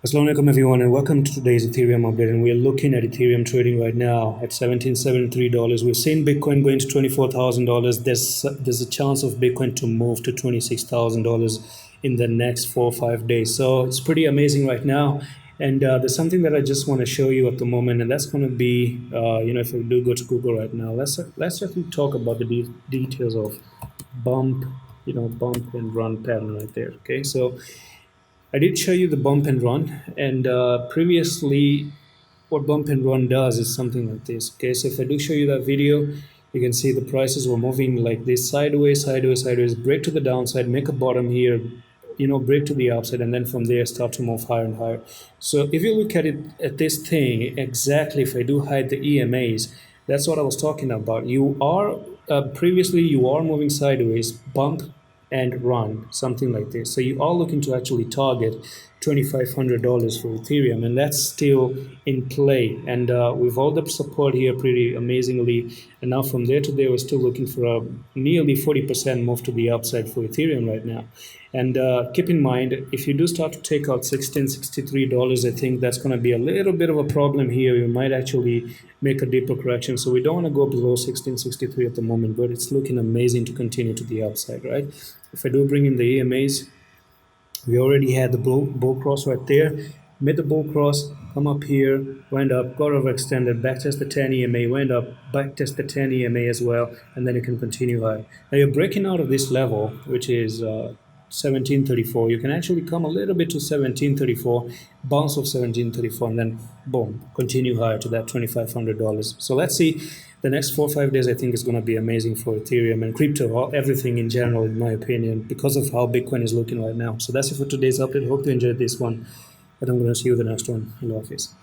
Assalamualaikum everyone and welcome to today's Ethereum update, and we're looking at Ethereum trading right now at $1773. We've seen Bitcoin going to $24,000. There's a chance of Bitcoin to move to $26,000 in the next 4 or 5 days. So it's pretty amazing right now. And there's something that I just want to show you at the moment, and that's going to be, if we do go to Google right now, let's actually talk about the details of bump, bump and run pattern right there. Okay, so I did show you the bump and run, and previously, what bump and run does is something like this. Okay, so if I do show you that video, you can see the prices were moving like this, sideways, sideways, sideways, break to the downside, make a bottom here, break to the upside, and then from there start to move higher and higher. So if you look at it at this thing exactly, if I do hide the EMAs, that's what I was talking about. You are previously you are moving sideways, bump and run, something like this. So you are looking to actually target $2,500 for Ethereum, and that's still in play. And we've held up support here pretty amazingly. And now from there to there, we're still looking for a nearly 40% move to the upside for Ethereum right now. And keep in mind, if you do start to take out $1663, I think that's going to be a little bit of a problem here. You might actually make a deeper correction. So we don't want to go below 1663 at the moment, but it's looking amazing to continue to the upside, right? If I do bring in the EMAs, we already had the bull cross right there. Made the bull cross, come up here, went up, got overextended, backtest the 10 EMA, went up, backtest the 10 EMA as well, and then you can continue high. Now you're breaking out of this level, which is 1734. You can actually come a little bit to 1734, bounce off 1734, and then boom, continue higher to that $2,500. So let's see. The next 4 or 5 days, I think, is going to be amazing for Ethereum and crypto, everything in general, in my opinion, because of how Bitcoin is looking right now. So that's it for today's update. Hope you enjoyed this one, and I'm going to see you in the next one. Hello, Office.